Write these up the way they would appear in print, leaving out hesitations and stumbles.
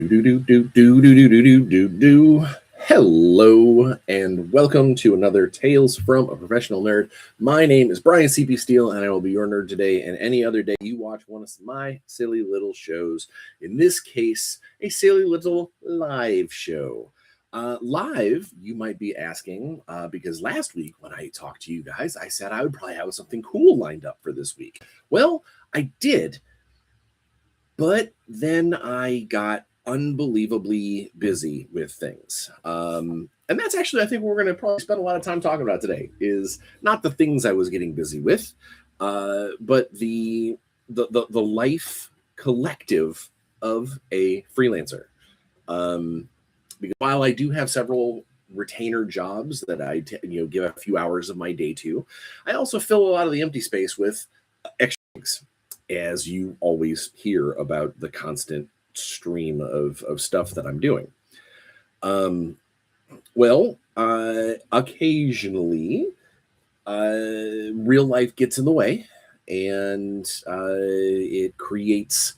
Do do do do do do do do do do. Hello and welcome to another Tales from a Professional Nerd. My name is Bryan CP Steele, and I will be your nerd today. And any other day you watch one of my silly little shows. In this case, a silly little live show. Live, you might be asking, because last week when I talked to you guys, I said I would probably have something cool lined up for this week. Well, I did, but then I got unbelievably busy with things. And that's actually, I think, what we're going to probably spend a lot of time talking about today is not the things I was getting busy with, but the life collective of a freelancer. Because while I do have several retainer jobs that give a few hours of my day to, I also fill a lot of the empty space with extra things, as you always hear about the constant stream of stuff that I'm doing. Occasionally, real life gets in the way, and it creates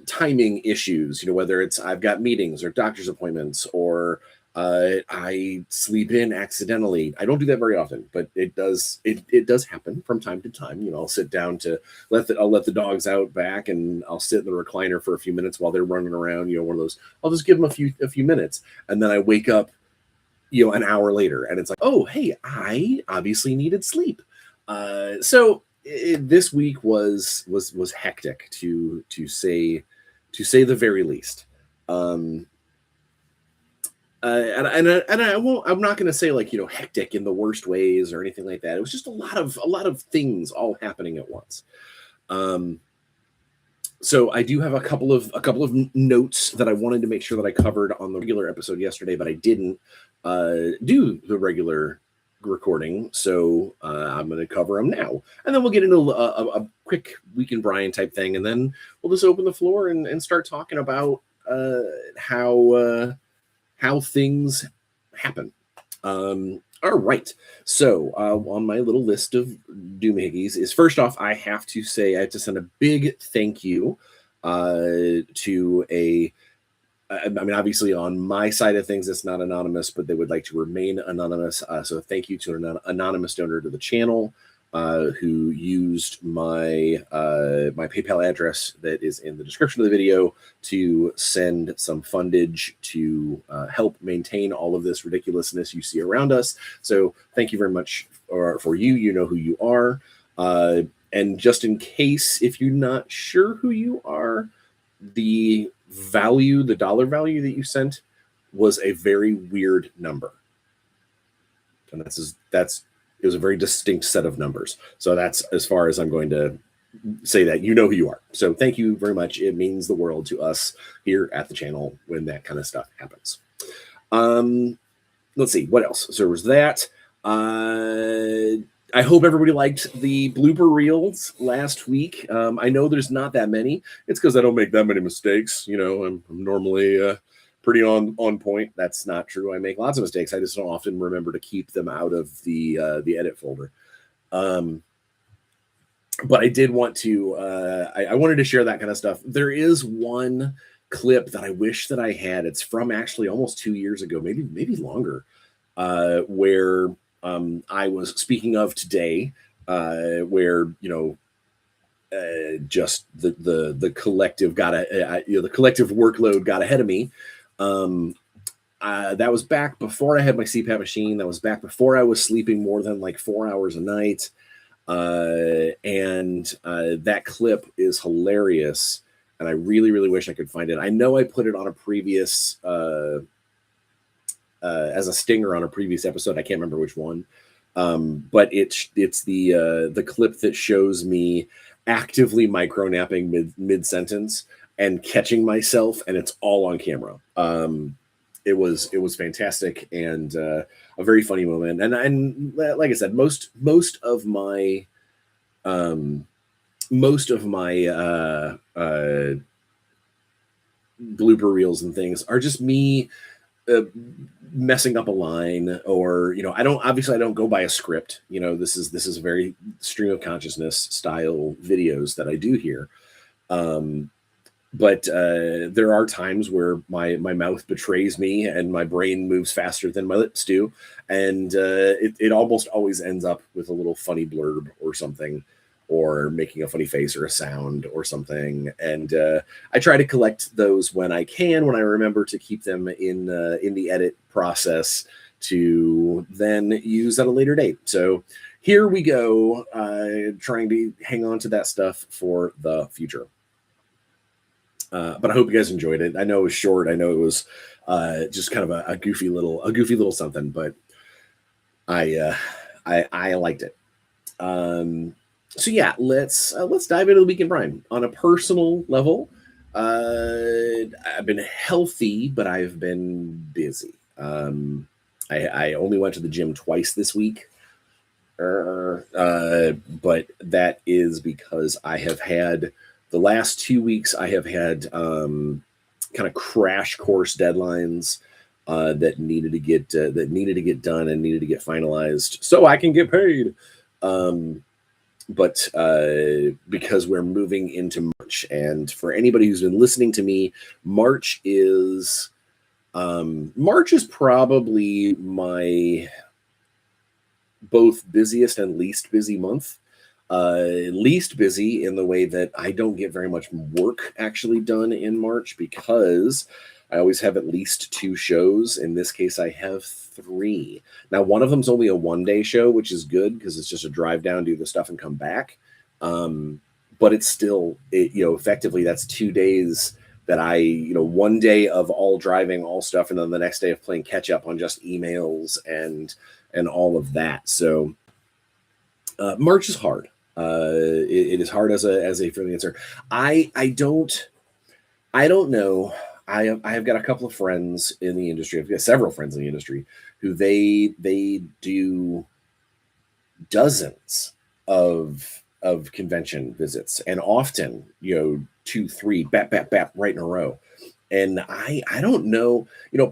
timing issues. Whether it's I've got meetings or doctor's appointments, or I sleep in accidentally. I don't do that very often, but it does happen from time to time. I'll sit down to I'll let the dogs out back, and I'll sit in the recliner for a few minutes while they're running around. One of those. I'll just give them a few minutes, and then I wake up, an hour later, and it's like, oh, hey, I obviously needed sleep. This week was hectic to say the very least. And I won't. I'm not going to say hectic in the worst ways or anything like that. It was just a lot of things all happening at once. So I do have a couple of notes that I wanted to make sure that I covered on the regular episode yesterday, but I didn't do the regular recording. So I'm going to cover them now, and then we'll get into a quick Week in Bryan type thing, and then we'll just open the floor and start talking about how things happen. All right. So on my little list of doohickeys is, first off, I have to send a big thank you to obviously on my side of things, it's not anonymous, but they would like to remain anonymous. So thank you to an anonymous donor to the channel who used my PayPal address that is in the description of the video to send some fundage to help maintain all of this ridiculousness you see around us. So thank you very much for you. You know who you are. And just in case, if you're not sure who you are, the dollar value that you sent was a very weird number. And it was a very distinct set of numbers. So that's as far as I'm going to say that. You know who you are. So thank you very much. It means the world to us here at the channel when that kind of stuff happens. Let's see, what else? So there was that. I hope everybody liked the blooper reels last week. I know there's not that many. It's because I don't make that many mistakes. I'm normally pretty on point. That's not true. I make lots of mistakes. I just don't often remember to keep them out of the edit folder. But I did want to. I wanted to share that kind of stuff. There is one clip that I wish that I had. It's from actually almost 2 years ago, maybe longer, where I was speaking of today, where just the collective the collective workload got ahead of me. That was back before I had my CPAP machine. That was back before I was sleeping more than 4 hours a night. And that clip is hilarious. And I really, really wish I could find it. I know I put it on a previous, as a stinger on a previous episode. I can't remember which one. But it's the clip that shows me actively micro napping mid sentence and catching myself, and it's all on camera. It was fantastic and a very funny moment. And like I said, most of my blooper reels and things are just me messing up a line, or I don't go by a script. This is a very stream of consciousness style videos that I do here. but there are times where my mouth betrays me and my brain moves faster than my lips do, and it almost always ends up with a little funny blurb or something, or making a funny face or a sound or something. And I try to collect those when I can, when I remember to keep them in the edit process to then use at a later date. So here we go, trying to hang on to that stuff for the future. But I hope you guys enjoyed it. I know it was short. I know it was just kind of a goofy little something, but I liked it. So yeah, let's dive into the week in Bryan. On a personal level, I've been healthy, but I've been busy. I only went to the gym twice this week, but that is because I have had the last 2 weeks. I have had kind of crash course deadlines that needed to get done and needed to get finalized so I can get paid. But because we're moving into March, and for anybody who's been listening to me, March is probably my both busiest and least busy month. Least busy in the way that I don't get very much work actually done in March because I always have at least 2 shows. In this case, I have 3. Now, one of them's only a 1-day show, which is good because it's just a drive down, do the stuff, and come back. But it's still, effectively that's 2 days that I, 1 day of all driving, all stuff, and then the next day of playing catch up on just emails and all of that. So March is hard. It is hard as a freelancer. I don't know. I have got a couple of friends in the industry. I've got several friends in the industry who they do dozens of convention visits, and often 2, 3 bap right in a row. And I don't know.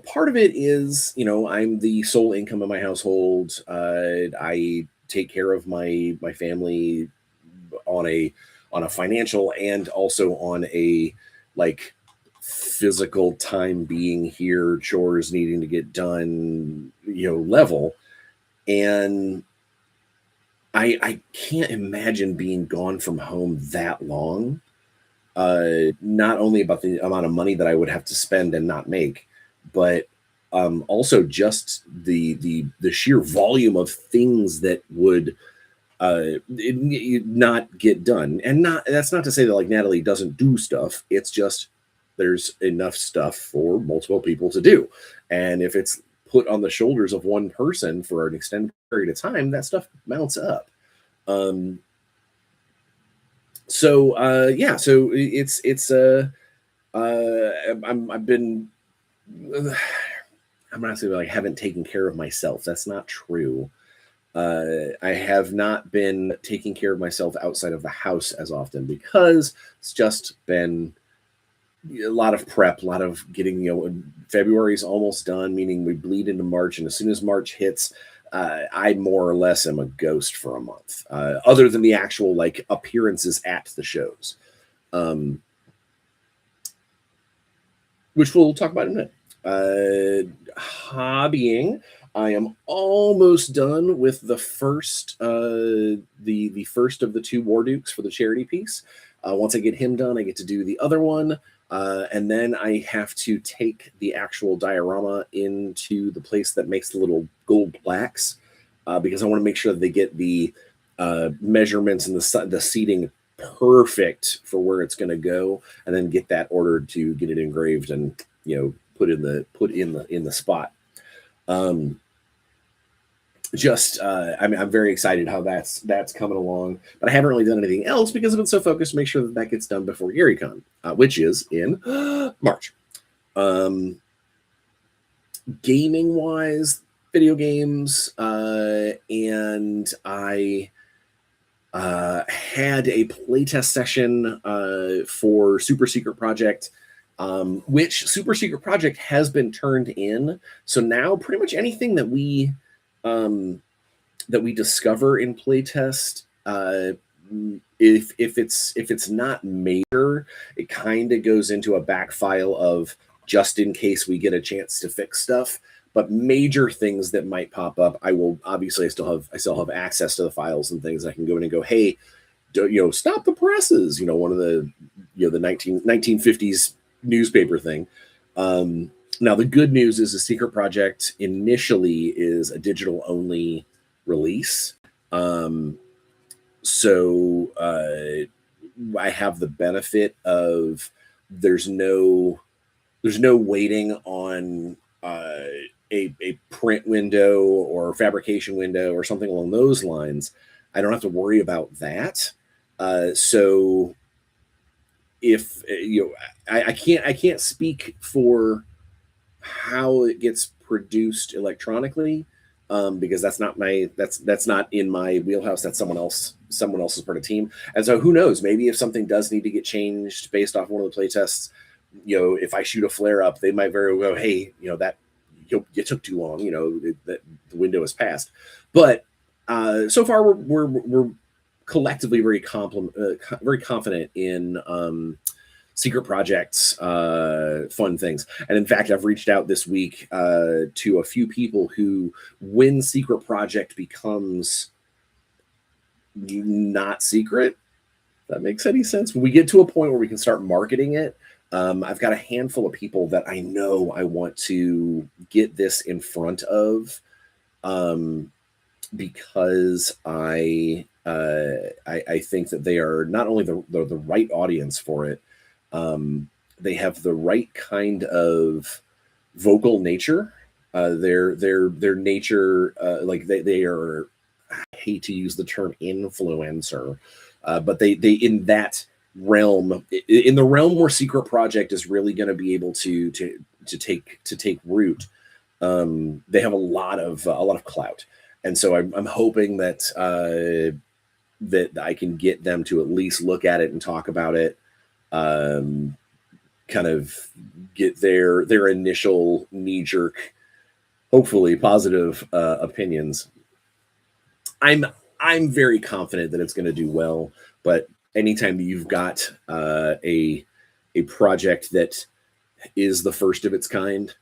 Part of it is I'm the sole income in my household. I take care of my family on a financial and also on a like physical time being here, chores needing to get done, level. And I can't imagine being gone from home that long. Not only about the amount of money that I would have to spend and not make, but also just the sheer volume of things that would not get done. And that's not to say that like Natalie doesn't do stuff. It's just there's enough stuff for multiple people to do, and if it's put on the shoulders of one person for an extended period of time, that stuff mounts up. So yeah, so I've been I'm not saying like haven't taken care of myself. That's not true. I have not been taking care of myself outside of the house as often because it's just been a lot of prep, a lot of getting, February's almost done, meaning we bleed into March. And as soon as March hits, I more or less am a ghost for a month, other than the actual like appearances at the shows, which we'll talk about in a minute. Hobbying. I am almost done with the first the first of the 2 War Dukes for the charity piece. Once I get him done, I get to do the other one. And then I have to take the actual diorama into the place that makes the little gold plaques, because I want to make sure that they get the measurements and the seating perfect for where it's going to go, and then get that ordered to get it engraved and put in the spot. I'm very excited how that's coming along, but I haven't really done anything else because I've been so focused to make sure that gets done before GaryCon, which is in March. Gaming wise, video games, and I had a playtest session for Super Secret Project, which Super Secret Project has been turned in. So now pretty much anything that we discover in playtest if it's not major, it kind of goes into a back file of just in case we get a chance to fix stuff. But major things that might pop up, I will obviously I still have access to the files and things. I can go in and go, hey, stop the presses. One of the the 1950s newspaper thing. Now the good news is the Secret Project initially is a digital only release. So I have the benefit of there's no waiting on a print window or fabrication window or something along those lines. I don't have to worry about that. So if I can't speak for how it gets produced electronically, because that's not in my wheelhouse. That's someone else's part of the team. And so who knows? Maybe if something does need to get changed based off one of the play tests, if I shoot a flare up, they might very well go, hey, that you took too long. That the window has passed. But so far we're collectively very confident in Secret Project's fun things. And in fact, I've reached out this week to a few people who, when Secret Project becomes not secret, if that makes any sense, when we get to a point where we can start marketing it, I've got a handful of people that I know I want to get this in front of, because I think that they are not only the right audience for it, they have the right kind of vocal nature. Their nature, like they are. I hate to use the term influencer, but they in that realm, in the realm where Secret Project is really going to be able to take root. They have a lot of clout, and so I'm hoping that that I can get them to at least look at it and talk about it. Kind of get their initial knee-jerk, hopefully positive opinions. I'm very confident that it's going to do well, but anytime you've got a project that is the first of its kind,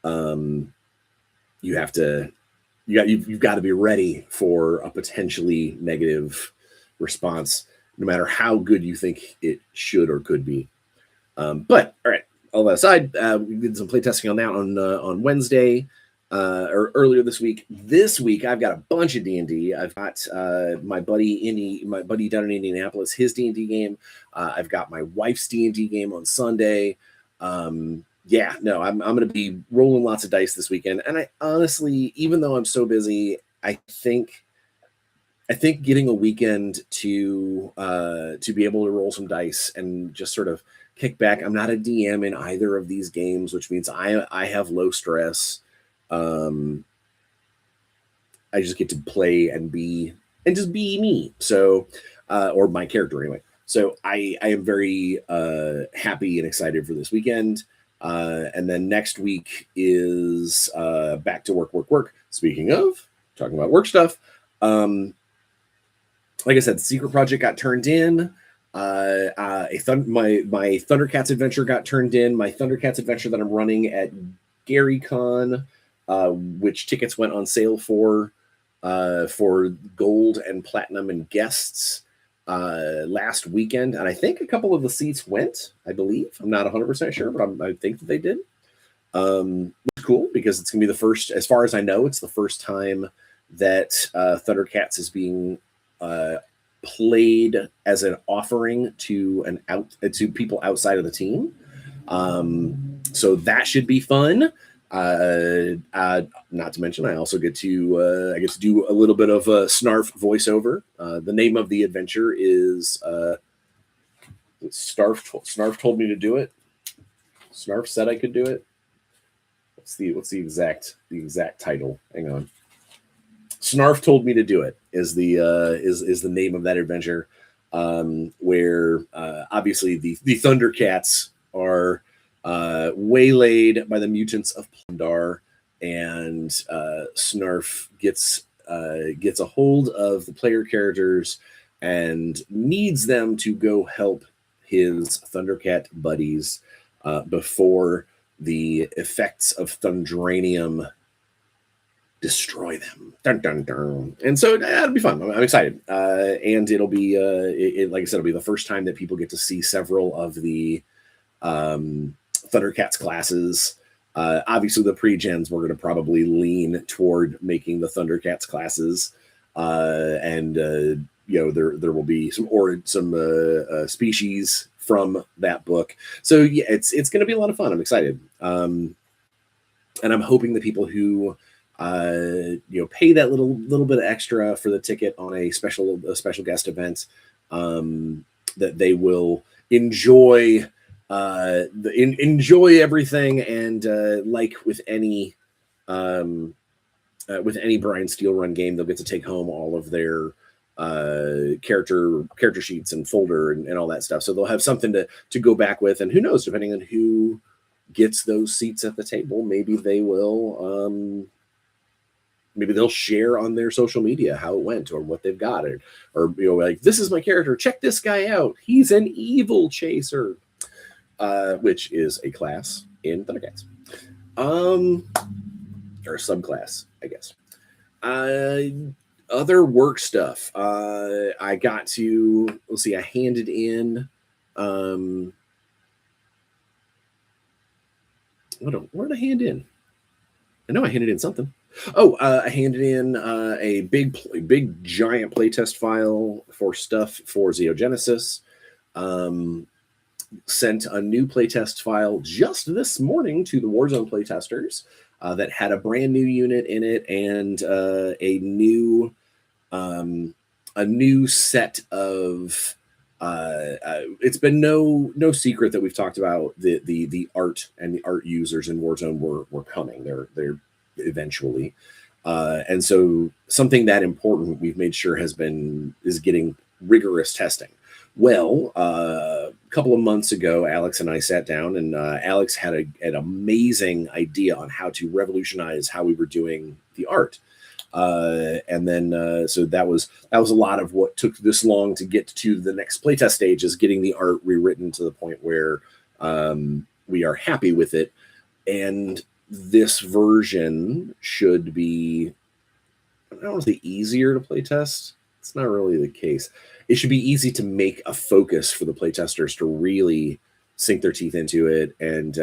you've got to be ready for a potentially negative response, no matter how good you think it should or could be. But all right, all that aside, we did some playtesting on that on Wednesday, or earlier this week. This week, I've got a bunch of D&D. I've got my buddy down in Indianapolis, his D&D game. I've got my wife's D&D game on Sunday. I'm going to be rolling lots of dice this weekend. And I honestly, even though I'm so busy, I think getting a weekend to be able to roll some dice and just sort of kick back. I'm not a DM in either of these games, which means I have low stress. I just get to play and just be me. So, or my character anyway. So I am very happy and excited for this weekend. And then next week is back to work. Speaking of talking about work stuff, like I said, Secret Project got turned in. My Thundercats adventure got turned in. My Thundercats adventure that I'm running at GaryCon, which tickets went on sale for gold and platinum and guests last weekend, and I think a couple of the seats went. I believe, I'm not 100% sure, but I think that they did. Which is cool because it's gonna be the first, as far as I know, it's the first time that Thundercats is being played as an offering to people outside of the team. So that should be fun. Not to mention, I also get to do a little bit of a Snarf voiceover. The name of the adventure is Snarf told me to do it. Snarf said I could do it. What's the exact title? Hang on. Snarf told me to do it is the name of that adventure, where obviously the Thundercats are waylaid by the mutants of Plundar, and Snarf gets a hold of the player characters and needs them to go help his Thundercat buddies before the effects of Thundranium destroy them. Dun, dun, dun. And so that'll be fun. I'm excited. And it'll be, like I said, it'll be the first time that people get to see several of the Thundercats classes. Obviously, the pre-gens, we're going to probably lean toward making the Thundercats classes. There will be some species from that book. So yeah, it's going to be a lot of fun. I'm excited. And I'm hoping the people who pay that little bit extra for the ticket on a special guest event, that they will enjoy enjoy everything, and like with any Bryan Steel Run game, they'll get to take home all of their character sheets and folder and all that stuff. So they'll have something to go back with, and who knows, depending on who gets those seats at the table, maybe they will maybe they'll share on their social media how it went or what they've got, or like, this is my character, check this guy out, he's an evil chaser, which is a class in Thundercats, or a subclass, I guess. Other work stuff. I got to, let's see, I handed in what did I hand in? I know I handed in something. Oh, I handed in a big giant playtest file for stuff for Xeogenesis. Sent a new playtest file just this morning to the Warzone playtesters that had a brand new unit in it, and a new set of. It's been no secret that we've talked about the art and the art users in Warzone were coming. They're eventually, and so something that important we've made sure is getting rigorous testing. Well, a couple of months ago, Alex and I sat down, and Alex had an amazing idea on how to revolutionize how we were doing the art. And then so that was a lot of what took this long to get to the next playtest stage, is getting the art rewritten to the point where we are happy with it. And this version should be, I don't want to say easier to playtest. It's not really the case. It should be easy to make a focus for the playtesters to really sink their teeth into it and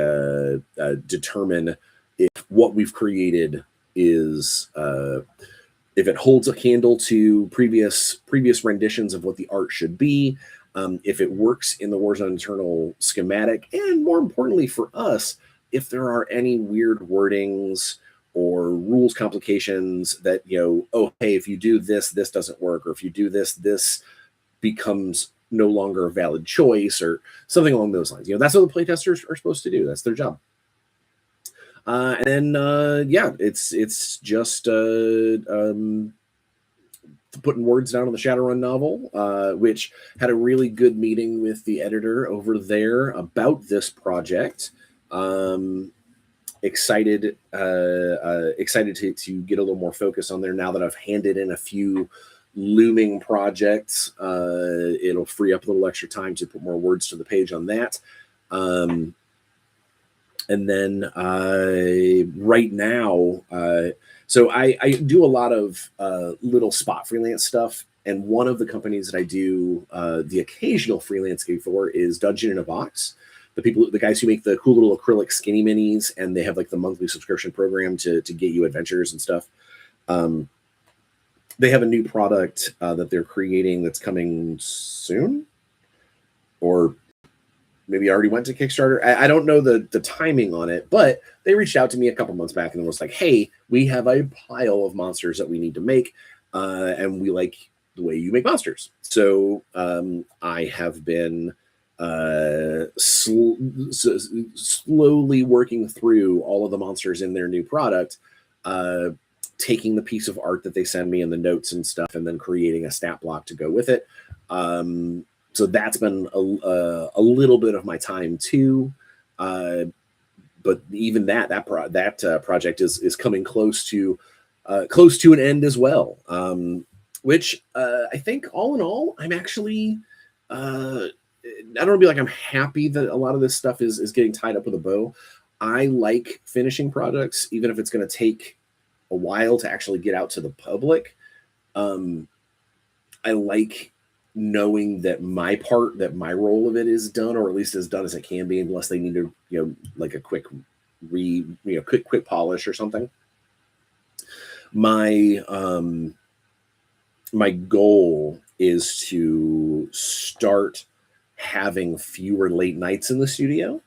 determine if what we've created is if it holds a candle to previous renditions of what the art should be, if it works in the Warzone internal schematic, and more importantly for us, if there are any weird wordings or rules complications that, oh, hey, if you do this doesn't work, or if you do this becomes no longer a valid choice, or something along those lines. That's what the playtesters are supposed to do. That's their job. And then, it's just putting words down on the Shadowrun novel, which had a really good meeting with the editor over there about this project. Excited to get a little more focus on there now that I've handed in a few looming projects. It'll free up a little extra time to put more words to the page on that. And then right now, so I do a lot of little spot freelance stuff. And one of the companies that I do the occasional freelance gig for is Dungeon in a Box. The guys who make the cool little acrylic skinny minis, and they have like the monthly subscription program to get you adventures and stuff. They have a new product that they're creating that's coming soon, or maybe already went to Kickstarter. I don't know the timing on it, but they reached out to me a couple months back and was like, hey, we have a pile of monsters that we need to make, and we like the way you make monsters. So I have been slowly working through all of the monsters in their new product, taking the piece of art that they send me and the notes and stuff, and then creating a stat block to go with it. So that's been a little bit of my time too. But even that project is coming close to an end as well. which I think all in all, I'm actually, I don't want to be like I'm happy that a lot of this stuff is getting tied up with a bow. I like finishing projects, even if it's going to take a while to actually get out to the public. Um, I like knowing that my role of it is done, or at least as done as it can be, unless they need to, like a quick quick polish or something. My my goal is to start having fewer late nights in the studio.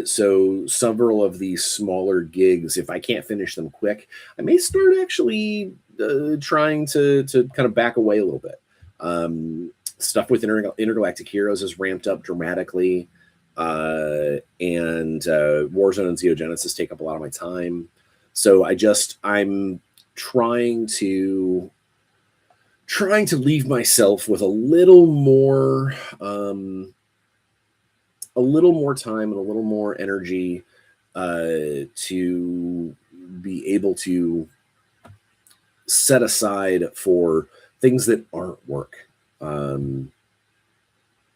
So several of these smaller gigs, if I can't finish them quick, I may start actually trying to kind of back away a little bit. Stuff with Intergalactic Heroes is ramped up dramatically, and Warzone and Xenogenesis take up a lot of my time. So I'm trying to leave myself with a little more time and a little more energy to be able to set aside for things that aren't work.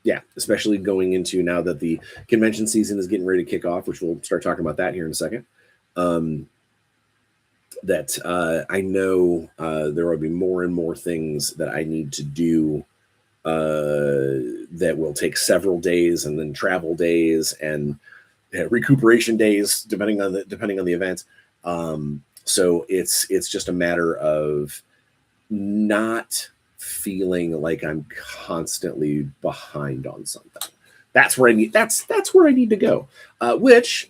Yeah, especially going into now that the convention season is getting ready to kick off, which we'll start talking about that here in a second. That I know there will be more and more things that I need to do that will take several days, and then travel days and recuperation days, depending on the event. So it's just a matter of not feeling like I'm constantly behind on something. That's where I need. That's where I need to go. Which,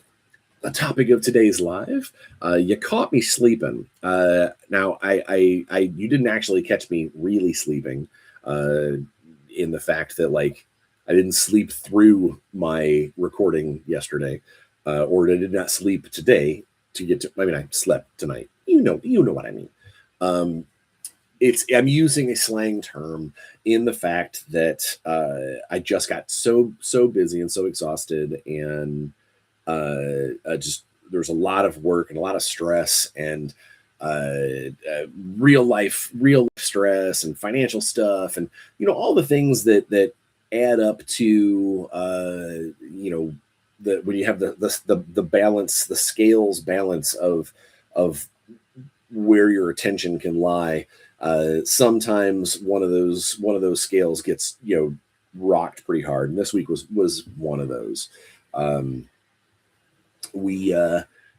the topic of today's live, you caught me sleeping. Now, you didn't actually catch me really sleeping. In the fact that, like, I didn't sleep through my recording yesterday, or I did not sleep today to get to. I mean, I slept tonight. You know what I mean. I'm using a slang term in the fact that I just got so busy and so exhausted, and just there's a lot of work and a lot of stress, and real life stress and financial stuff, and all the things that add up to when you have the balance, the scales balance of where your attention can lie. Sometimes one of those scales gets rocked pretty hard, and this week was one of those. We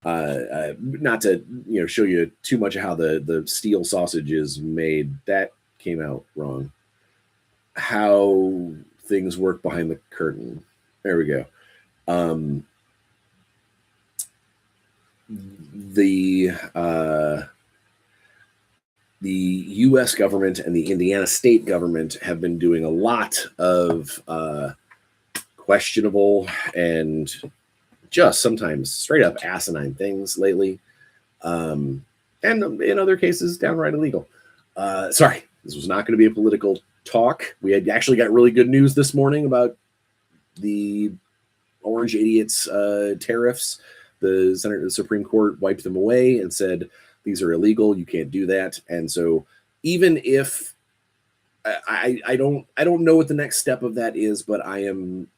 not to show you too much of how the steel sausage is made. That came out wrong. How things work behind the curtain. There we go. The U.S. government and the Indiana state government have been doing a lot of questionable and just sometimes straight up asinine things lately, and in other cases downright illegal. Sorry, this was not going to be a political talk. We had actually got really good news this morning about the orange idiots tariffs. The Supreme Court wiped them away and said these are illegal. You can't do that. And so even if I don't know what the next step of that is, but I am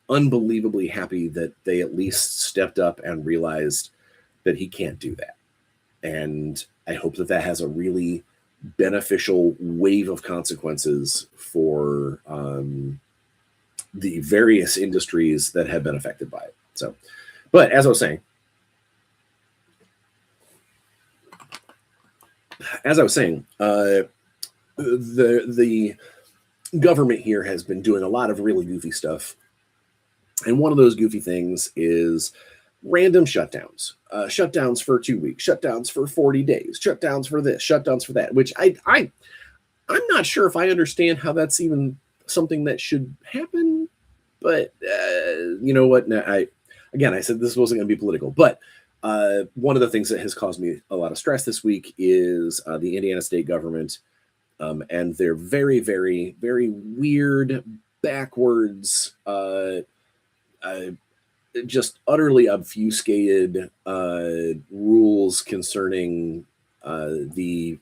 unbelievably happy that they at least stepped up and realized that he can't do that. And I hope that has a really beneficial wave of consequences for the various industries that have been affected by it. So, but as I was saying, the government here has been doing a lot of really goofy stuff. And one of those goofy things is random shutdowns. Shutdowns for 2 weeks, shutdowns for 40 days, shutdowns for this, shutdowns for that, which I'm not sure if I understand how that's even something that should happen. But you know what? Now, I said this wasn't going to be political, but one of the things that has caused me a lot of stress this week is the Indiana state government and their very, very, very weird, backwards, just utterly obfuscated rules concerning the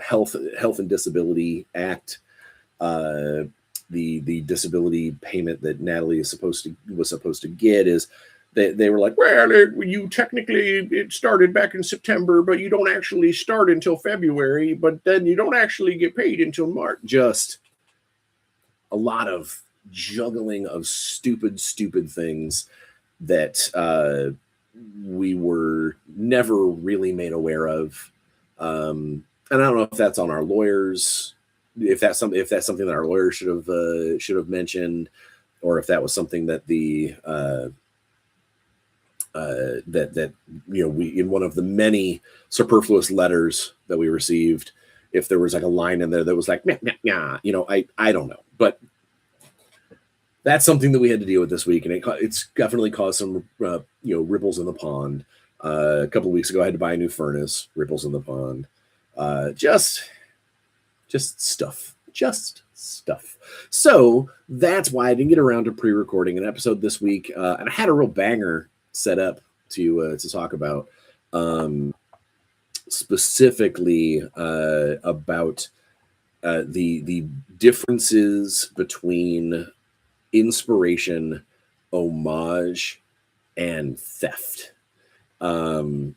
Health and Disability Act, the disability payment that Natalie was supposed to get is they were like, well, you technically it started back in September, but you don't actually start until February, but then you don't actually get paid until March. Just a lot of juggling of stupid things that we were never really made aware of. And I don't know if that's on our lawyers, if that's something that our lawyers should have mentioned, or if that was something that the that we, in one of the many superfluous letters that we received, if there was like a line in there that was like, nah, I don't know, but that's something that we had to deal with this week, and it's definitely caused some ripples in the pond. A couple of weeks ago, I had to buy a new furnace. Ripples in the pond. Just stuff. So that's why I didn't get around to pre-recording an episode this week, and I had a real banger set up to talk about, specifically about the differences between inspiration, homage, and theft. So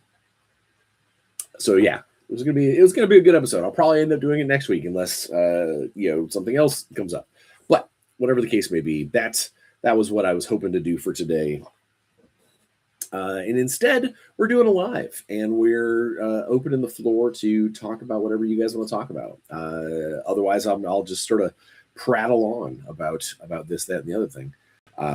yeah, it was gonna be a good episode. I'll probably end up doing it next week unless something else comes up. But whatever the case may be, that was what I was hoping to do for today. And instead, we're doing a live, and we're opening the floor to talk about whatever you guys want to talk about. Otherwise, I'll just sort of prattle on about this, that, and the other thing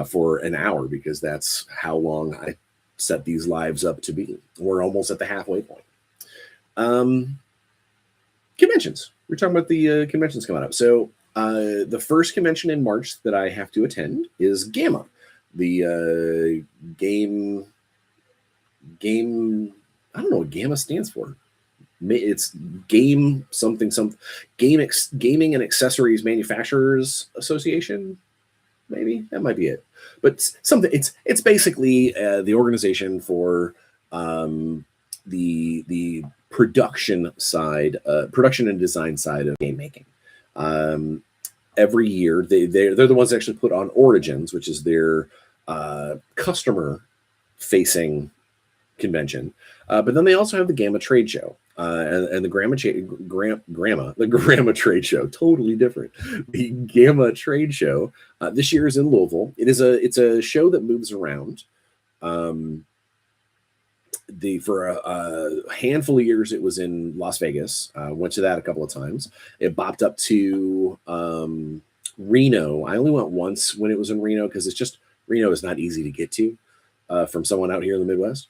for an hour, because that's how long I set these lives up to be. We're almost at the halfway point. Conventions. We're talking about the conventions coming up. So the first convention in March that I have to attend is Gamma, the game. I don't know what Gamma stands for. It's Gaming and Accessories Manufacturers Association. Maybe that might be it. But something. It's basically the organization for the production and design side of game making. Every year, they're the ones that actually put on Origins, which is their customer facing convention, but then they also have the Gamma Trade Show, and the Gamma Trade Show, totally different. The Gamma Trade Show this year is in Louisville. It's a show that moves around. For a handful of years, it was in Las Vegas. Went to that a couple of times. It bopped up to Reno. I only went once when it was in Reno, because Reno is not easy to get to from someone out here in the Midwest.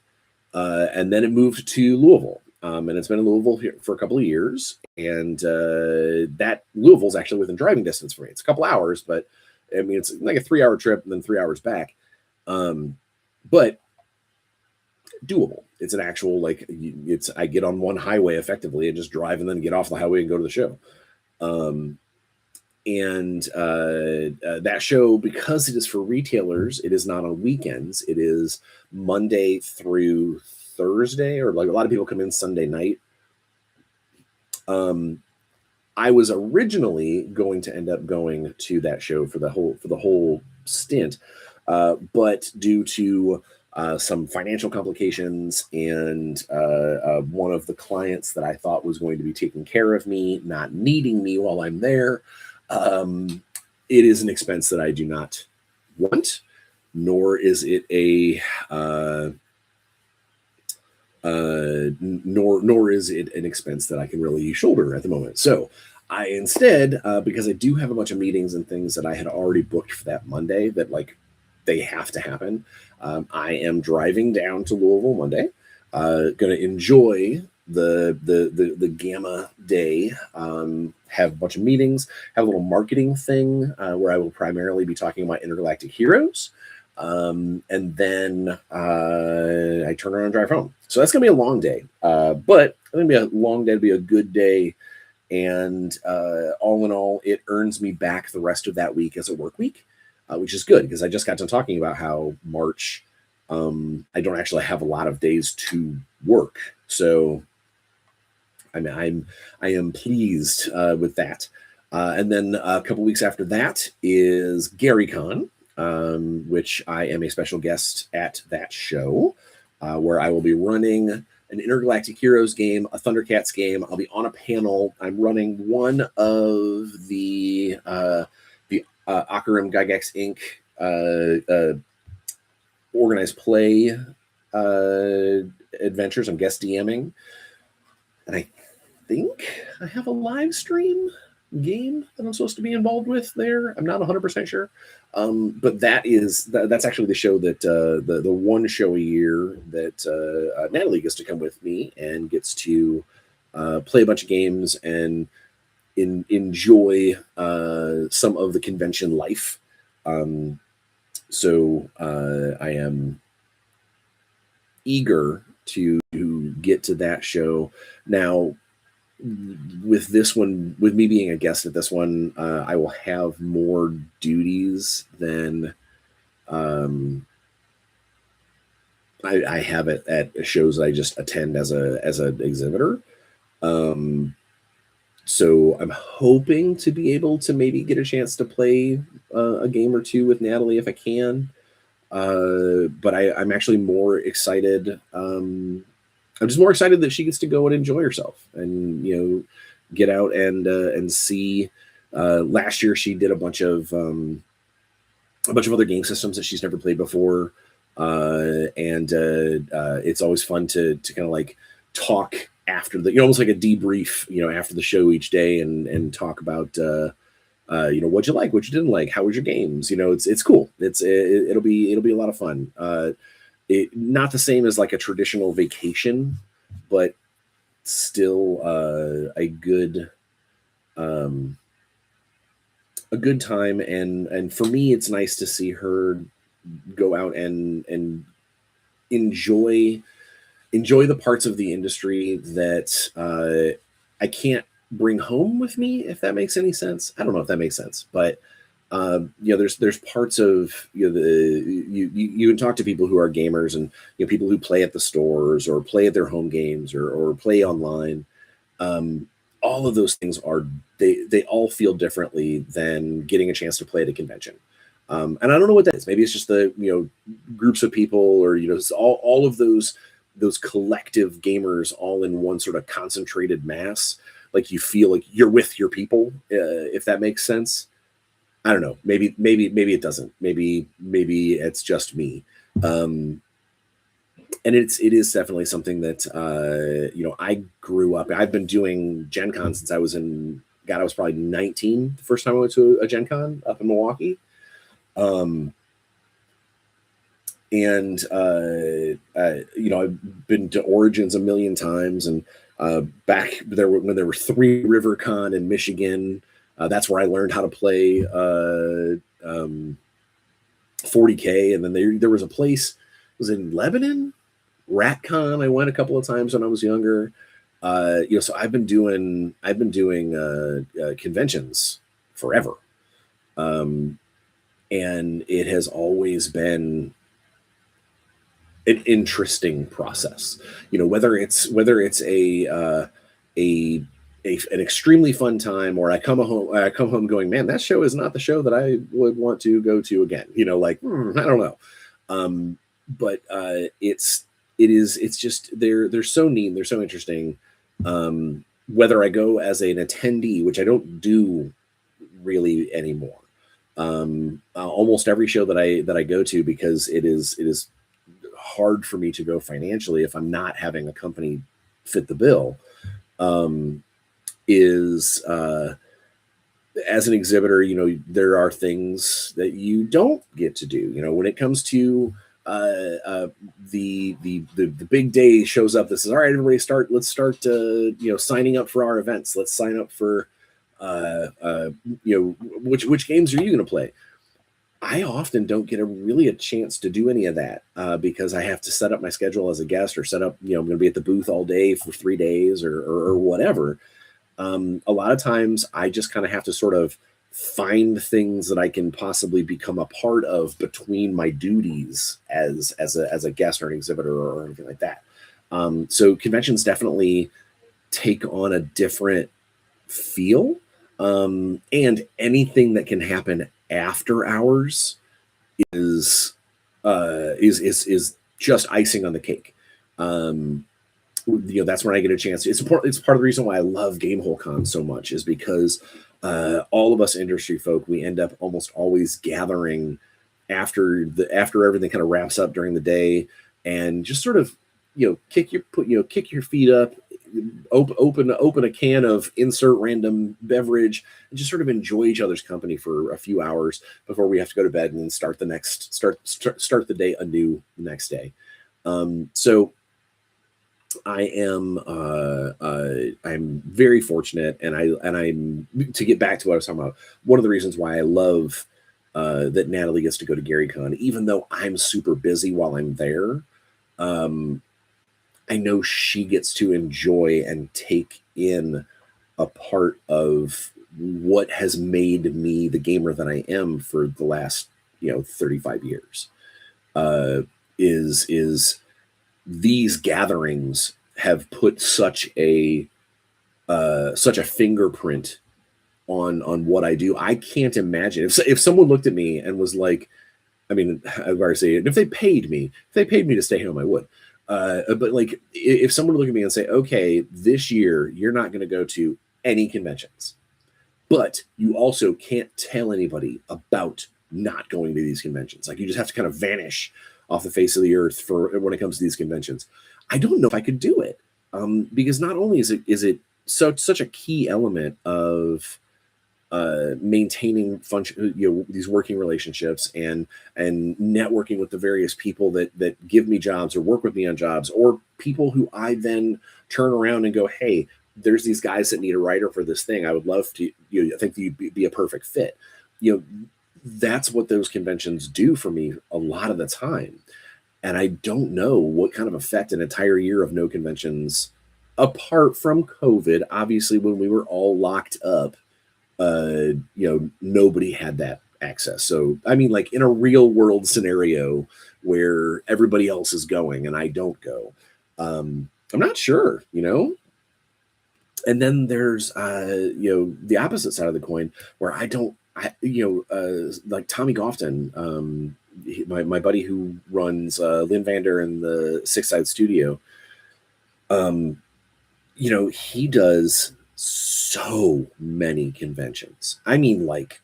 And then it moved to Louisville, and it's been in Louisville here for a couple of years. And that Louisville's actually within driving distance for me. It's a couple hours, but I mean, it's like a 3-hour trip and then 3 hours back. But doable. It's an actual, I get on one highway effectively and just drive, and then get off the highway and go to the show. That show, because it is for retailers, it is not on weekends. It is Monday through Thursday, or like a lot of people come in Sunday night. I was originally going to end up going to that show for the whole stint, but due to some financial complications and one of the clients that I thought was going to be taking care of me not needing me while I'm there, it is an expense that I do not want, nor is it nor is it an expense that I can really shoulder at the moment. So I instead, because I do have a bunch of meetings and things that I had already booked for that Monday that they have to happen, I am driving down to Louisville Monday. Going to enjoy the Gamma day, have a bunch of meetings, have a little marketing thing where I will primarily be talking about Intergalactic Heroes, and then I turn around and drive home. So that's gonna be a long day, but it's gonna be a long day to be a good day, and all in all, it earns me back the rest of that week as a work week, which is good, because I just got done talking about how March, I don't actually have a lot of days to work. So I am pleased with that. And then a couple weeks after that is GaryCon, which I am a special guest at that show, where I will be running an Intergalactic Heroes game, a Thundercats game. I'll be on a panel. I'm running one of the Akarim Gygax Inc. Organized play adventures. I'm guest DMing, and I think I have a live stream game that I'm supposed to be involved with there. I'm not 100% sure, but that's actually the show that the one show a year that Natalie gets to come with me and gets to play a bunch of games and enjoy some of the convention life. So I am eager to get to that show. Now, with this one, with me being a guest at this one, I will have more duties than I have it at shows that I just attend as an exhibitor. So I'm hoping to be able to maybe get a chance to play a game or two with Natalie if I can. But I'm actually more excited. I'm just more excited that she gets to go and enjoy herself and, get out and see. Last year she did a bunch of other game systems that she's never played before. And it's always fun to kind of like talk after almost like a debrief, after the show each day and talk about, what'd you like, what you didn't like, how was your games? It's cool. It'll be a lot of fun. Not the same as like a traditional vacation, but still a good time. And for me, it's nice to see her go out and enjoy the parts of the industry that I can't bring home with me, if that makes any sense. I don't know if that makes sense, but there's parts of you can talk to people who are gamers and people who play at the stores or play at their home games or play online. All of those things they all feel differently than getting a chance to play at a convention. And I don't know what that is. Maybe it's just the groups of people or all of those collective gamers all in one sort of concentrated mass. Like you feel like you're with your people, if that makes sense. I don't know. Maybe it doesn't. Maybe it's just me. And it is definitely something that I grew up. I've been doing Gen Con since I was probably 19 the first time I went to a Gen Con up in Milwaukee. And I've been to Origins a million times, and back when there were 3 River Con in Michigan, that's where I learned how to play 40K. And then there was a place, was in Lebanon, RatCon. I went a couple of times when I was younger. So I've been doing conventions forever, and it has always been an interesting process. Whether it's an extremely fun time, or I come home going, man, that show is not the show that I would want to go to again. I don't know. But it's just they're so neat, they're so interesting. Whether I go as an attendee, which I don't do really anymore. Almost every show that I go to, because it is hard for me to go financially if I'm not having a company fit the bill, is as an exhibitor, there are things that you don't get to do. When it comes to the big day shows up, this is all right, everybody let's start signing up for our events. Let's sign up for which games are you going to play? I often don't get a chance to do any of that because I have to set up my schedule as a guest, or set up, I'm going to be at the booth all day for 3 days or whatever. A lot of times I just kind of have to sort of find things that I can possibly become a part of between my duties as a guest or an exhibitor or anything like that. So conventions definitely take on a different feel. And anything that can happen after hours is just icing on the cake. That's when I get a chance. It's part of the reason why I love Gamehole Con so much, is because all of us industry folk, we end up almost always gathering after everything kind of wraps up during the day, and just sort of kick your feet up, open a can of insert random beverage, and just sort of enjoy each other's company for a few hours before we have to go to bed and then start the day anew the next day. So I'm very fortunate, and I'm to get back to what I was talking about. One of the reasons why I love that Natalie gets to go to GaryCon, even though I'm super busy while I'm there, I know she gets to enjoy and take in a part of what has made me the gamer that I am for the last 35 years. Is these gatherings have put such a fingerprint on what I do. I can't imagine if someone looked at me and was like, I mean, I've already said, if they paid me to stay home, I would. But like, if someone would look at me and say, okay, this year you're not going to go to any conventions, but you also can't tell anybody about not going to these conventions. Like, you just have to kind of vanish off the face of the earth for when it comes to these conventions. I don't know if I could do it, because not only is it such a key element of maintaining these working relationships and networking with the various people that give me jobs or work with me on jobs, or people who I then turn around and go, hey, there's these guys that need a writer for this thing. I would love to, I think you'd be a perfect fit. That's what those conventions do for me a lot of the time. And I don't know what kind of effect an entire year of no conventions, apart from COVID, obviously when we were all locked up, nobody had that access. So, I mean, like, in a real world scenario where everybody else is going and I don't go, I'm not sure, And then there's, the opposite side of the coin where like Tommy Gofton, my buddy who runs Lynn Vander and the Six Side Studio, he does so many conventions. I mean, like,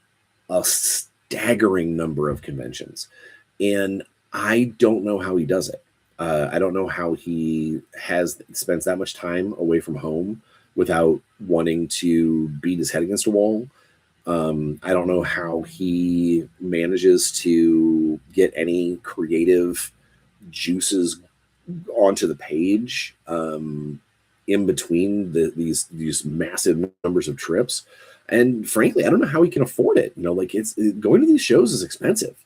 a staggering number of conventions. And I don't know how he does it. I don't know how he spends that much time away from home without wanting to beat his head against a wall. I don't know how he manages to get any creative juices onto the page in between these massive numbers of trips. And frankly, I don't know how he can afford it. It's going to these shows is expensive.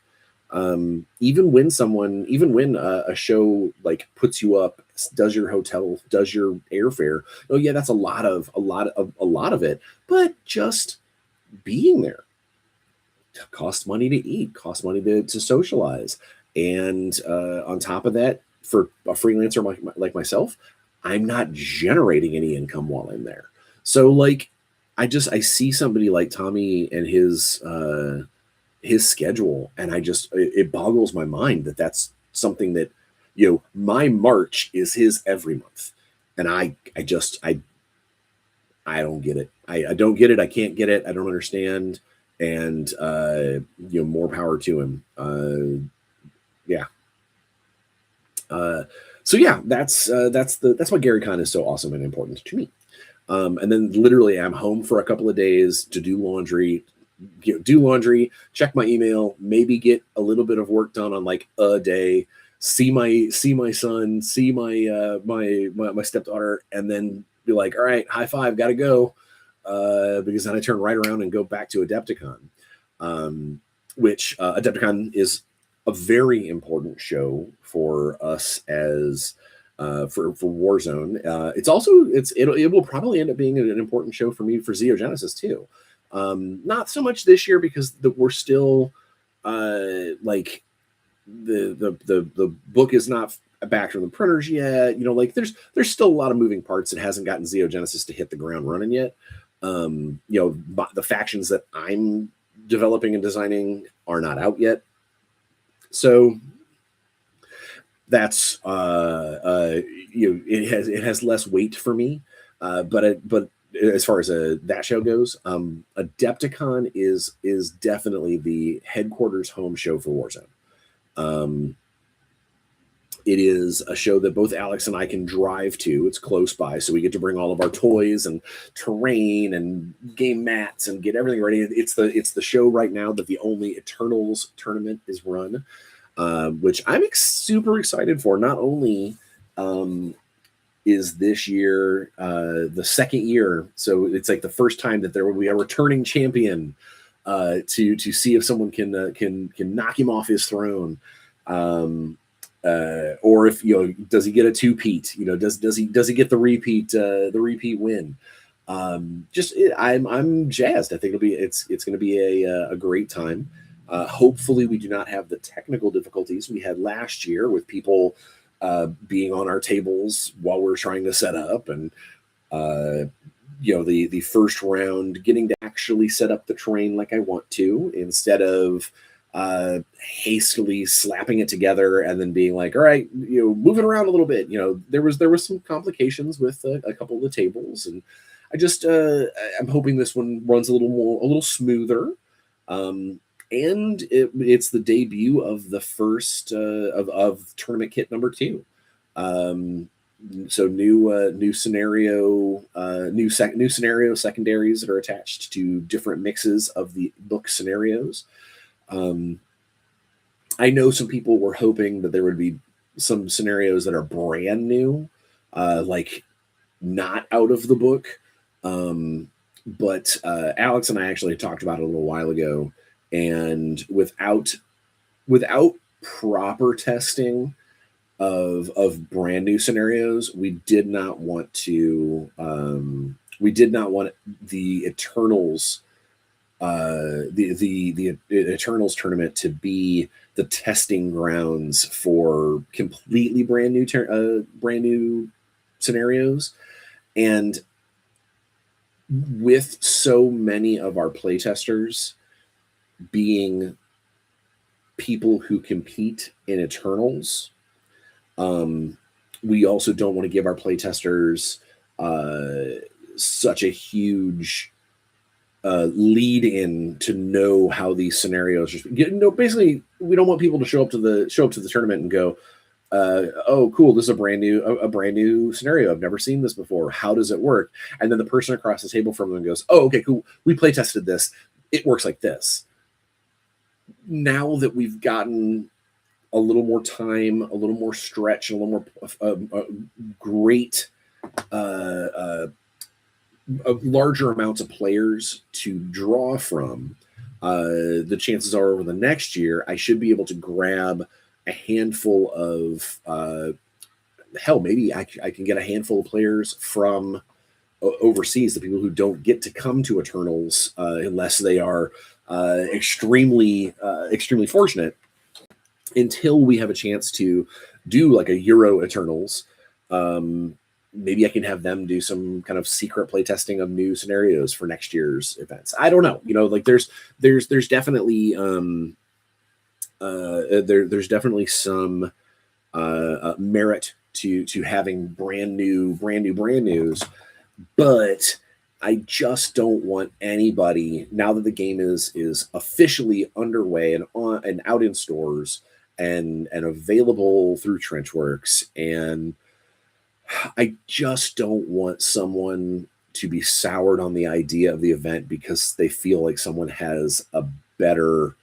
Even when a show like puts you up, does your hotel, does your airfare. Oh yeah, that's a lot of it. But just being there costs money to eat, costs money to socialize, and on top of that, for a freelancer like myself, I'm not generating any income while I'm there. So like, I see somebody like Tommy and his schedule, and it boggles my mind that that's something that, my March is his every month. And I don't get it. I don't get it. I can't get it. I don't understand. And, more power to him. Yeah. So yeah, that's why GaryCon is so awesome and important to me. And then literally I'm home for a couple of days to do laundry, check my email, maybe get a little bit of work done on like a day, see my son, see my stepdaughter, and then be like, all right, high five, gotta go. Because then I turn right around and go back to Adepticon, which Adepticon is a very important show for us as for Warzone. It will probably end up being an important show for me for Xeogenesis too. Not so much this year because we're still like the book is not back from the printers yet. Like there's still a lot of moving parts. It hasn't gotten Xeogenesis to hit the ground running yet. The factions that I'm developing and designing are not out yet. So that's it has less weight for me. But as far as that show goes, Adepticon is definitely the headquarters home show for Warzone. It is a show that both Alex and I can drive to. It's close by, so we get to bring all of our toys and terrain and game mats and get everything ready. It's the show right now that the only Eternals tournament is run, which I'm super excited for. Not only is this year the second year, so it's like the first time that there will be a returning champion to see if someone can knock him off his throne. Or if does he get a two-peat? Does he get the repeat win? I'm jazzed. I think it's going to be a great time. Hopefully, we do not have the technical difficulties we had last year with people being on our tables while we're trying to set up, and the first round getting to actually set up the terrain like I want to, instead of hastily slapping it together and then being like, all right, move it around a little bit. There was some complications with a couple of the tables, and I'm hoping this one runs a little smoother. And it's the debut of the first of tournament kit number 2. So new scenario secondaries that are attached to different mixes of the book scenarios. I know some people were hoping that there would be some scenarios that are brand new, like not out of the book. But Alex and I actually talked about it a little while ago, and without proper testing of brand new scenarios, we did not want the Eternals. The Eternals tournament to be the testing grounds for completely brand new scenarios, and with so many of our playtesters being people who compete in Eternals, we also don't want to give our playtesters such a huge lead in to know how these scenarios basically we don't want people to show up to the tournament and go, oh cool, this is a brand new scenario, I've never seen this before, how does it work? And then the person across the table from them goes, oh okay cool, we play tested this, it works like this. Now that we've gotten a little more time, a little more stretch, a little more great larger amounts of players to draw from, the chances are over the next year I should be able to grab a handful of maybe I can get a handful of players from overseas, the people who don't get to come to Eternals unless they are extremely fortunate, until we have a chance to do like a Euro Eternals. Maybe I can have them do some kind of secret playtesting of new scenarios for next year's events. I don't know. Like there's definitely there's definitely some merit to having brand news, but I just don't want anybody, now that the game is officially underway and on and out in stores and available through Trenchworks, and I just don't want someone to be soured on the idea of the event because they feel like someone has a better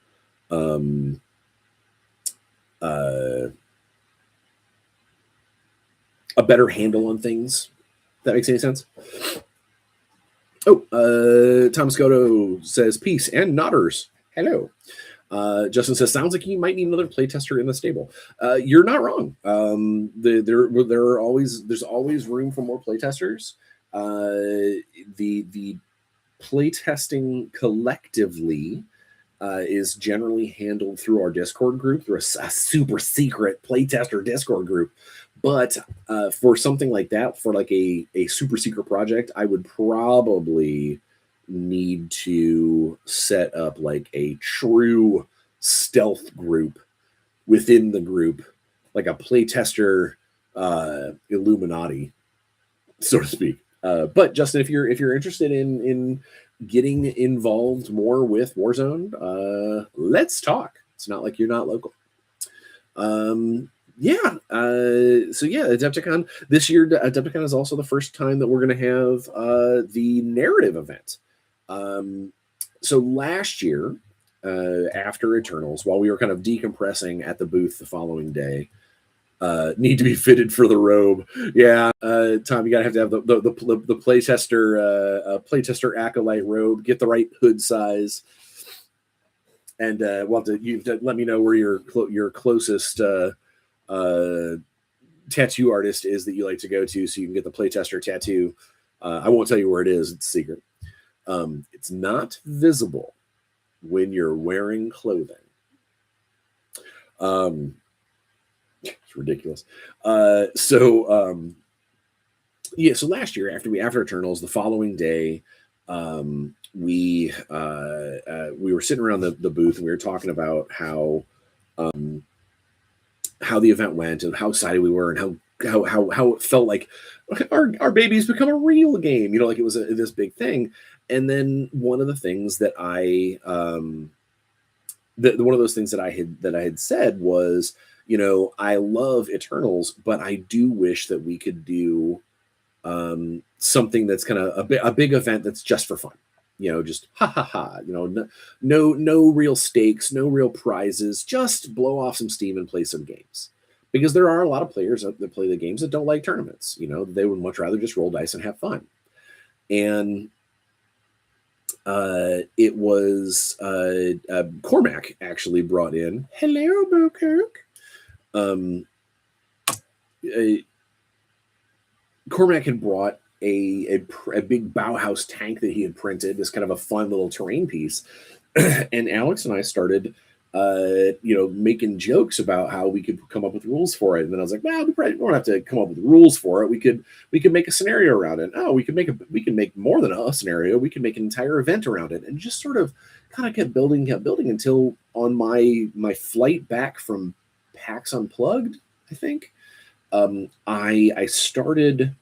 handle on things. If that makes any sense. Oh, Thomas Goto says peace and nodders. Hello. Justin says, sounds like you might need another playtester in the stable. You're not wrong. There's always room for more playtesters. The playtesting collectively is generally handled through our Discord group, through a super secret playtester Discord group. But for something like that, for like a super secret project, I would probably need to set up like a true stealth group within the group, like a playtester Illuminati, so to speak. But Justin, if you're interested in getting involved more with Warzone, let's talk. It's not like you're not local. Yeah. So yeah, Adepticon this year. Adepticon is also the first time that we're going to have the narrative event. So last year, after Eternals, while we were kind of decompressing at the booth the following day, need to be fitted for the robe. Yeah, Tom, you gotta have to have the playtester acolyte robe. Get the right hood size, and you have to let me know where your closest tattoo artist is that you like to go to, so you can get the playtester tattoo. I won't tell you where it is; it's a secret. It's not visible when you're wearing clothing. It's ridiculous. So last year after Eternals, the following day, we were sitting around the booth and we were talking about how the event went and how excited we were and how it felt like our baby's become a real game, like it was this big thing. And then one of the things that one of those things that I had said was, I love Eternals, but I do wish that we could do something that's kind of a big event that's just for fun, just ha ha ha, no real stakes, no real prizes, just blow off some steam and play some games. Because there are a lot of players that play the games that don't like tournaments. They would much rather just roll dice and have fun. And it was Cormac actually brought in. Hello, Bokirk. Cormac had brought a big Bauhaus tank that he had printed, this kind of a fun little terrain piece. And Alex and I started making jokes about how we could come up with rules for it. And then I was like, well, we don't have to come up with rules for it. We could make a scenario around it. Oh, we can make more than a scenario. We can make an entire event around it, and just sort of kind of kept building until on my flight back from PAX Unplugged, I think, I started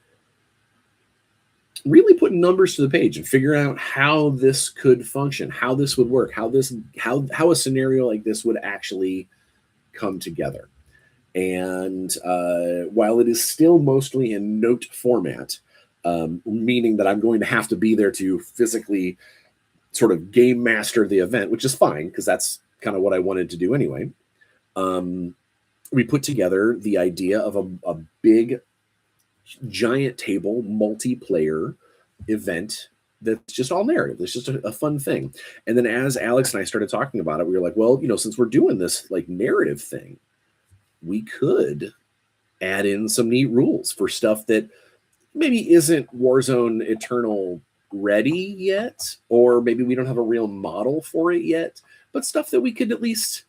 really putting numbers to the page and figuring out how this could function, how this would work, how a scenario like this would actually come together. And while it is still mostly in note format, meaning that I'm going to have to be there to physically sort of game master the event, which is fine because that's kind of what I wanted to do anyway. We put together the idea of a big giant table multiplayer event that's just all narrative. It's just a fun thing. And then as Alex and I started talking about it, we were like, well, since we're doing this like narrative thing, we could add in some neat rules for stuff that maybe isn't Warzone Eternal ready yet, or maybe we don't have a real model for it yet, but stuff that we could at least,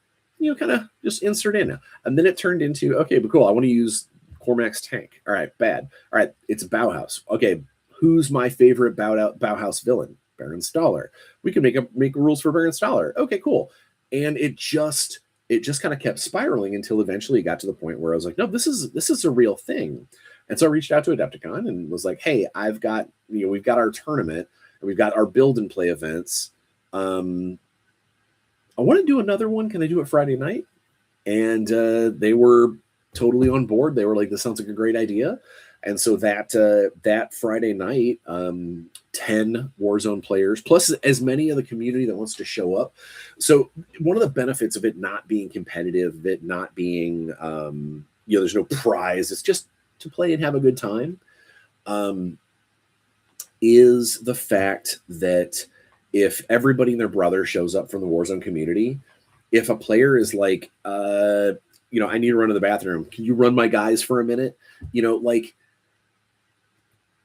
kind of just insert in. And then it turned into, okay, but cool, I want to use Cormac's tank. All right, bad. All right, it's Bauhaus. Okay, who's my favorite Bauhaus villain? Baron Staller. We can make rules for Baron Staller. Okay, cool. And it just kind of kept spiraling until eventually it got to the point where I was like, no, this is a real thing. And so I reached out to Adepticon and was like, hey, we've got our tournament and we've got our build and play events. I want to do another one. Can I do it Friday night? And they were totally on board. They were like, this sounds like a great idea. And so that Friday night, 10 Warzone players, plus as many of the community that wants to show up. So one of the benefits of it not being competitive, it not being, there's no prize, it's just to play and have a good time, is the fact that if everybody and their brother shows up from the Warzone community, if a player is like, I need to run to the bathroom, can you run my guys for a minute?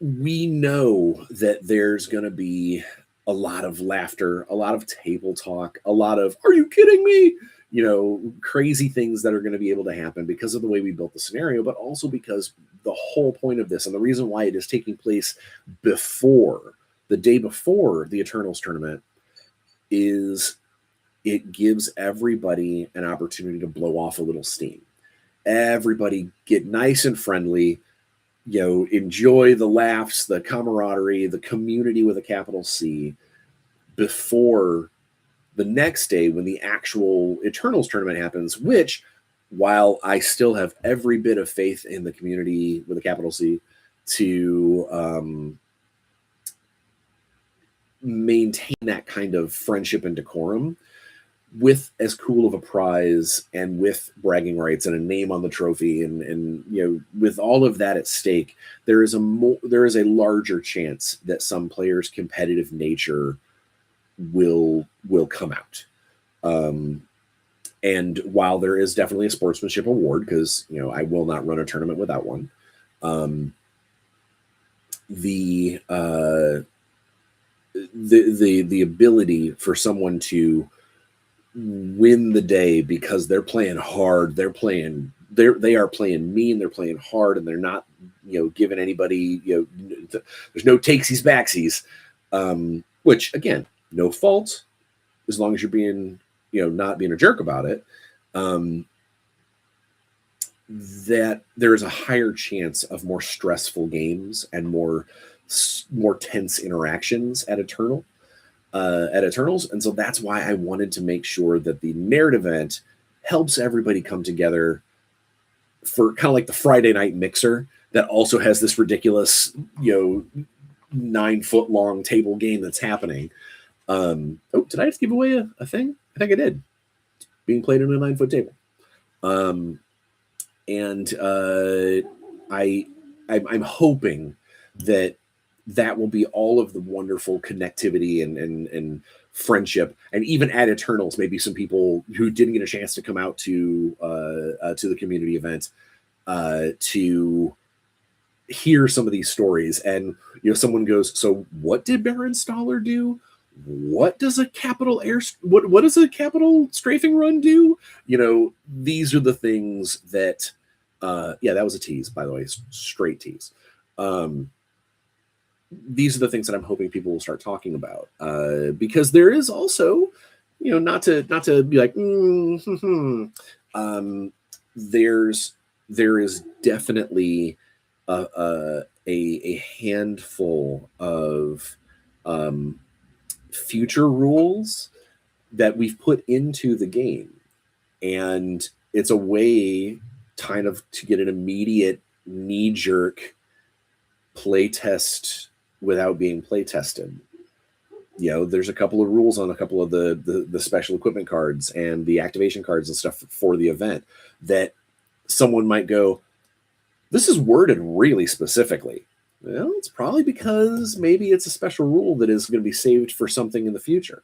We know that there's going to be a lot of laughter, a lot of table talk, a lot of "Are you kidding me?" Crazy things that are going to be able to happen because of the way we built the scenario, but also because the whole point of this and the reason why it is taking place before the day before the Eternals tournament is it gives everybody an opportunity to blow off a little steam. Everybody get nice and friendly, enjoy the laughs, the camaraderie, the community with a capital C before the next day when the actual Eternals tournament happens, which, while I still have every bit of faith in the community with a capital C to maintain that kind of friendship and decorum, with as cool of a prize and with bragging rights and a name on the trophy and with all of that at stake, there is a larger chance that some players' competitive nature will come out. And while there is definitely a sportsmanship award, because I will not run a tournament without one, the ability for someone to win the day because they're playing hard, they are playing mean, they're playing hard, and they're not giving anybody there's no takesies backsies, which again, no fault as long as you're being not being a jerk about it, that there is a higher chance of more stressful games and more tense interactions at Eternals. And so that's why I wanted to make sure that the narrative event helps everybody come together for kind of like the Friday night mixer that also has this ridiculous 9-foot long table game that's happening. Did I just give away a thing? I think I did. Being played on a 9-foot table. I'm hoping that will be all of the wonderful connectivity and friendship, and even at Eternals, maybe some people who didn't get a chance to come out to the community event to hear some of these stories, and someone goes, "So what did Baron Staller do? What does a capital what does a capital strafing run do?" These are the things that that was a tease, by the way, straight tease. These are the things that I'm hoping people will start talking about, because there is also, not to be like, there is definitely a handful of future rules that we've put into the game, and it's a way kind of to get an immediate knee-jerk playtest without being play tested. There's a couple of rules on a couple of the special equipment cards and the activation cards and stuff for the event that someone might go, "This is worded really specifically." Well, it's probably because maybe it's a special rule that is going to be saved for something in the future.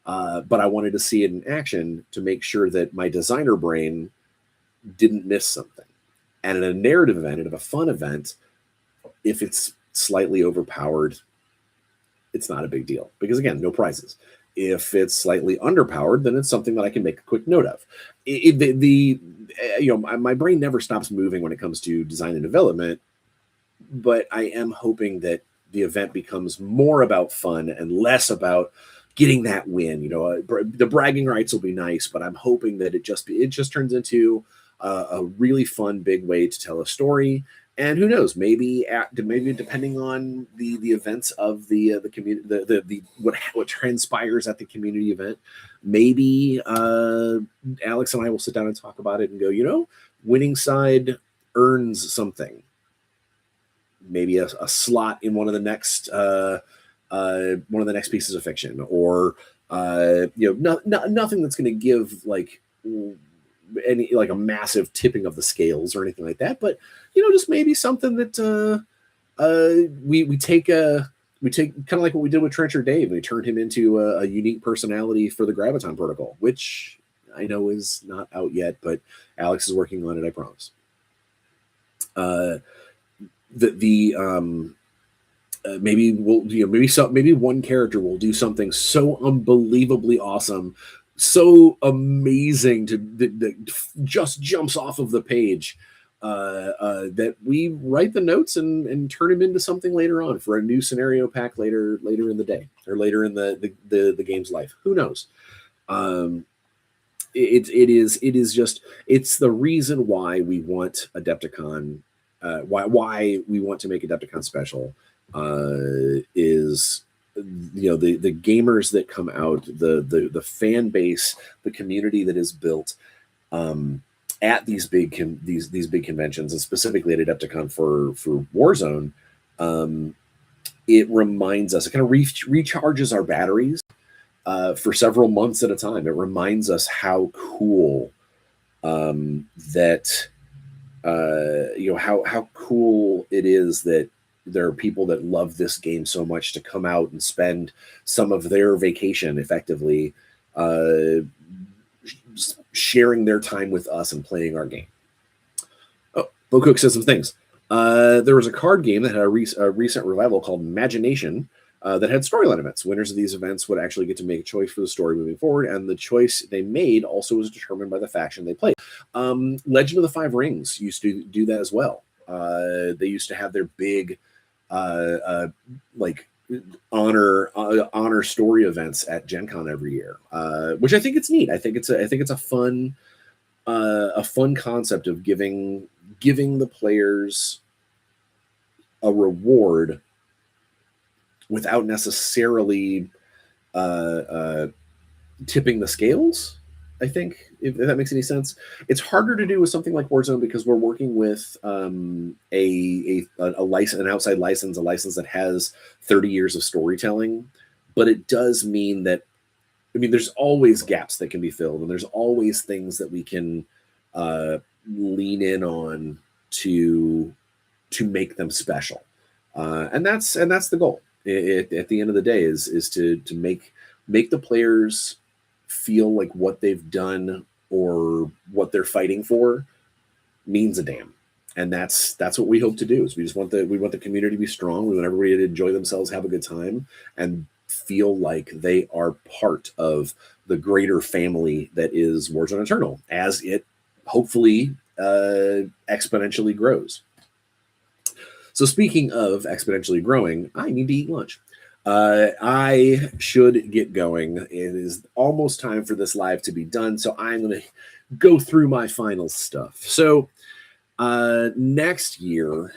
But I wanted to see it in action to make sure that my designer brain didn't miss something. And at a narrative event, at a fun event, if it's slightly overpowered, it's not a big deal because, again, no prizes. If it's slightly underpowered, then it's something that I can make a quick note of. My brain never stops moving when it comes to design and development, but I am hoping that the event becomes more about fun and less about getting that win. The bragging rights will be nice, but I'm hoping that it just turns into a really fun, big way to tell a story. And who knows? Maybe depending on the events of the community, what transpires at the community event, maybe Alex and I will sit down and talk about it and go, winning side earns something. Maybe a slot in one of the next pieces of fiction, or nothing that's going to give like a massive tipping of the scales or anything like that, but just maybe something that we take kind of like what we did with Trencher Dave. We turned him into a unique personality for the Graviton Protocol, which I know is not out yet, but Alex is working on it, I promise. maybe we'll, maybe one character will do something so unbelievably awesome, so amazing that just jumps off of the page, that we write the notes and turn them into something later on for a new scenario pack later in the day, or later in the game's life. Who knows? It is just, it's the reason why we want Adepticon, why we want to make Adepticon special, is, the gamers that come out, the fan base, the community that is built at these big big conventions, and specifically at Adepticon for Warzone. It reminds us, it kind of recharges our batteries for several months at a time. It reminds us how cool that how cool it is that there are people that love this game so much to come out and spend some of their vacation effectively sharing their time with us and playing our game. Oh, Bo Cook says some things. There was a card game that had a recent revival called Imagination, that had storyline events. Winners of these events would actually get to make a choice for the story moving forward, and the choice they made also was determined by the faction they played. Legend of the Five Rings used to do that as well. They used to have their big like honor story events at Gen Con every year, which I think it's neat. I think it's a fun concept of giving the players a reward without necessarily tipping the scales. I think, if that makes any sense. It's harder to do with something like Warzone because we're working with an outside license, a license that has 30 years of storytelling. But it does mean that, there's always gaps that can be filled, and there's always things that we can lean in on to make them special. And that's the goal. At the end of the day is to make the players feel like what they've done or what they're fighting for means a damn. And that's what we hope to do. Is we want the community to be strong. We want everybody to enjoy themselves, have a good time, and feel like they are part of the greater family that is Warzone Eternal, as it hopefully exponentially grows. So speaking of exponentially growing, I need to eat lunch. I should get going. It is almost time for this live to be done, so I'm going to go through my final stuff. So next week,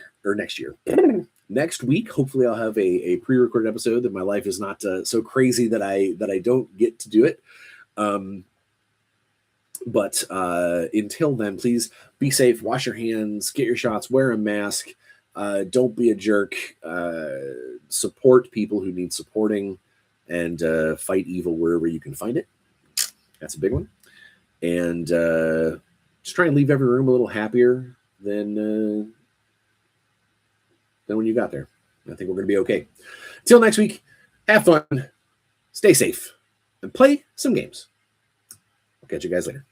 hopefully I'll have a pre-recorded episode that my life is not so crazy that I don't get to do it. But until then, please be safe, wash your hands, get your shots, wear a mask. Don't be a jerk. Support people who need supporting, and fight evil wherever you can find it. That's a big one. And just try and leave every room a little happier than when you got there. I think we're going to be okay. Till next week, have fun, stay safe, and play some games. I'll catch you guys later.